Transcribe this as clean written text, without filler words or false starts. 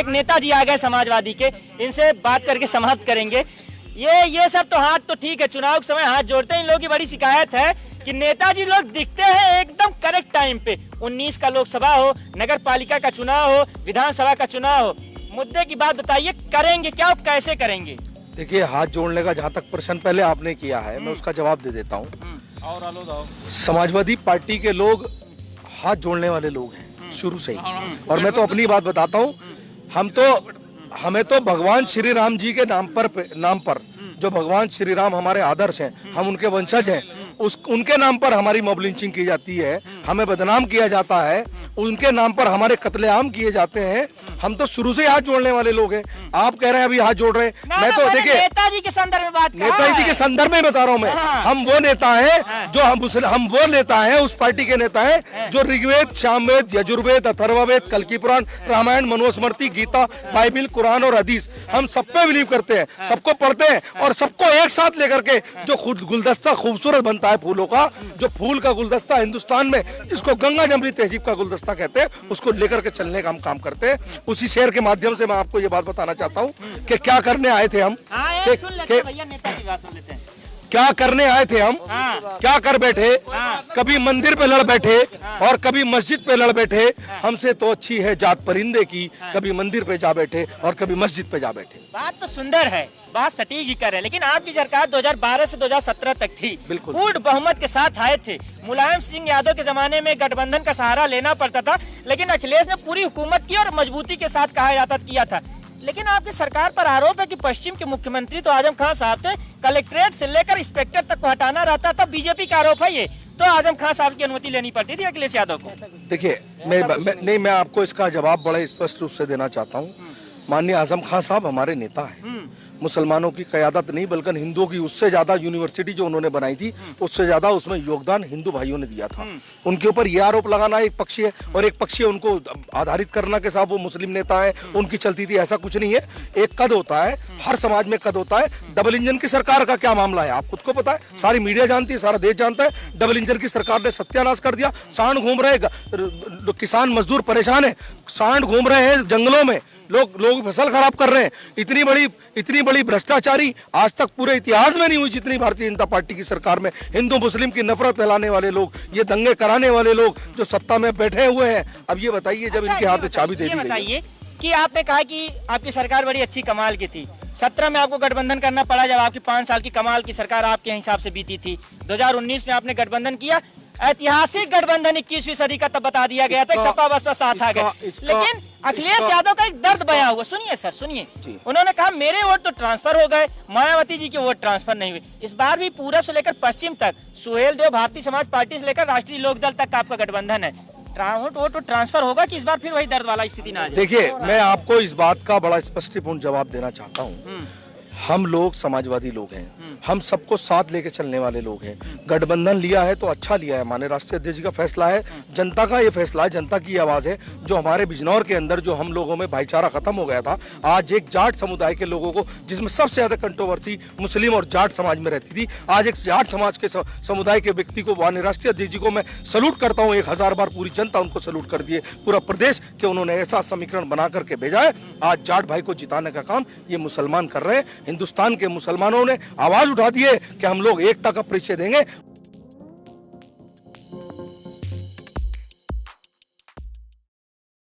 एक नेताजी आ गए समाजवादी के, इनसे बात करके समाप्त करेंगे। ये सब तो हाथ तो ठीक है, चुनाव के समय हाथ जोड़ते हैं। इन लोगों की बड़ी शिकायत है कि नेताजी लोग दिखते हैं एकदम करेक्ट टाइम पे, 19 का लोकसभा हो, नगर पालिका का चुनाव हो, विधानसभा का चुनाव हो, मुद्दे की बात बताइए, करेंगे क्या, कैसे करेंगे? देखिए, हाथ जोड़ने का जहाँ तक प्रश्न पहले आपने किया है, मैं उसका जवाब दे देता हूँ। समाजवादी पार्टी के लोग हाथ जोड़ने वाले लोग हैं शुरू से ही, और मैं तो अपनी बात बताता हूँ। हमें तो भगवान श्री राम जी के नाम पर जो भगवान श्री राम हमारे आदर्श हैं, हम उनके वंशज हैं, उनके नाम पर हमारी मॉब लिंचिंग की जाती है, हमें बदनाम किया जाता है, उनके नाम पर हमारे कत्लेआम किए जाते हैं। हम तो शुरू से हाथ जोड़ने वाले लोग हैं। आप कह रहे हैं अभी हाथ जोड़ रहे हैं, मैं तो देखिए नेताजी के संदर्भ में बात, नेताजी के संदर्भ में बता रहा हूँ मैं। हम वो नेता हैं जो हम वो नेता हैं, उस पार्टी के नेता हैं जो ऋग्वेद, सामवेद, यजुर्वेद, अथर्ववेद, कल्की पुराण, रामायण, मनुस्मृति, गीता, बाइबिल, कुरान और हदीस, हम सब पे बिलीव करते हैं, सबको पढ़ते हैं और सबको एक साथ लेकर के जो खुद गुलदस्ता खूबसूरत बनता है फूलों का, जो फूल का गुलदस्ता हिंदुस्तान में जिसको गंगा जमनी तहजीब का गुलदस्ता कहते हैं, उसको लेकर के चलने का हम काम करते हैं। उसी शेर के माध्यम से मैं आपको ये बात बताना चाहता हूँ कि क्या करने आए थे हम, क्या करने आए थे हम, क्या कर बैठे, कभी मंदिर पे लड़ बैठे और कभी मस्जिद पे लड़ बैठे। हमसे तो अच्छी है जात परिंदे की, कभी मंदिर पे जा बैठे और कभी मस्जिद पे जा बैठे। बात तो सुंदर है, बात सटीक ही कर रहे हैं, लेकिन आपकी सरकार 2012 से 2017 तक थी, बिल्कुल पूर्ण बहुमत के साथ आए थे। मुलायम सिंह यादव के जमाने में गठबंधन का सहारा लेना पड़ता था, लेकिन अखिलेश ने पूरी हुकूमत की और मजबूती के साथ कहा जाता किया था। लेकिन आपकी सरकार पर आरोप है कि पश्चिम के मुख्यमंत्री तो आजम खान साहब थे, कलेक्ट्रेट से लेकर इंस्पेक्टर तक को हटाना रहता था, बीजेपी का आरोप है ये, तो आजम खान साहब की अनुमति लेनी पड़ती थी अखिलेश यादव को। देखिए, मैं आपको इसका जवाब बड़े स्पष्ट रूप से देना चाहता हूँ। माननीय आजम खान साहब हमारे नेता हैं, मुसलमानों की क़यादत नहीं बल्कि हिंदुओं की उससे ज्यादा यूनिवर्सिटी जो उन्होंने बनाई थी उससे ज्यादा उसमें योगदान हिंदू भाइयों ने दिया था। उनके ऊपर ये आरोप लगाना एक पक्षी है और एक पक्षी है उनको आधारित करना के साथ वो मुस्लिम नेता है, उनकी चलती थी, ऐसा कुछ नहीं है। एक कद होता है, हर समाज में कद होता है। डबल इंजन की सरकार का क्या मामला है आप खुद को पता है, सारी मीडिया जानती है, सारा देश जानता है। डबल इंजन की सरकार ने सत्यानाश कर दिया, सांड घूम रहे, किसान मजदूर परेशान है, सांड घूम रहे हैं जंगलों में, लोग फसल खराब कर रहे हैं। इतनी बड़ी भ्रष्टाचारी आज तक पूरे इतिहास में नहीं हुई जितनी भारतीय जनता पार्टी की सरकार में। हिंदू मुस्लिम की नफरत फैलाने वाले लोग, ये दंगे कराने वाले लोग जो सत्ता में बैठे हुए हैं, अब ये बताइए जब इनके हाथ में चाबी दे दी गई। बताइए कि आपने कहा कि आपकी सरकार बड़ी अच्छी कमाल की थी, 17 में आपको गठबंधन करना पड़ा जब आपकी 5 साल की कमाल की सरकार आपके हिसाब से बीती थी। 2019 में आपने गठबंधन किया, ऐतिहासिक गठबंधन 21वीं सदी का तब बता दिया गया था, सपा बसपा साथ आ गए। लेकिन अखिलेश यादव का एक दर्द बयां हुआ, सुनिए सर सुनिए, उन्होंने कहा मेरे वोट तो ट्रांसफर हो गए, मायावती जी के वोट ट्रांसफर नहीं हुए। इस बार भी पूरब से लेकर पश्चिम तक, सुहेल देव भारतीय समाज पार्टी से लेकर राष्ट्रीय लोकदल तक का आपका गठबंधन है, वोट तो ट्रांसफर होगा कि इस बार फिर वही दर्द वाला स्थिति ना आ जाए? देखिए, मैं आपको इस बात का बड़ा स्पष्टपूर्ण जवाब देना चाहता हूँ। हम लोग समाजवादी लोग हैं, हम सबको साथ लेके चलने वाले लोग हैं। गठबंधन लिया है तो अच्छा लिया है, माननीय राष्ट्रीय अध्यक्ष जी का फैसला है, जनता का ये फैसला है, जनता की आवाज है। जो हमारे बिजनौर के अंदर जो हम लोगों में भाईचारा खत्म हो गया था, आज एक जाट समुदाय के लोगों को, जिसमें सबसे ज्यादा कंट्रोवर्सी मुस्लिम और जाट समाज में रहती थी, आज एक जाट समाज के समुदाय के व्यक्ति को, माननीय राष्ट्रीय अध्यक्ष जी को मैं सैल्यूट करता हूँ। 1000 बार पूरी जनता उनको सैल्यूट कर दिए, पूरा प्रदेश के उन्होंने ऐसा समीकरण बना करके भेजा है। आज जाट भाई को जिताने का काम ये मुसलमान कर रहे हैं। हिंदुस्तान के मुसलमानों ने आवाज उठा दी है कि हम लोग एकता का परिचय देंगे।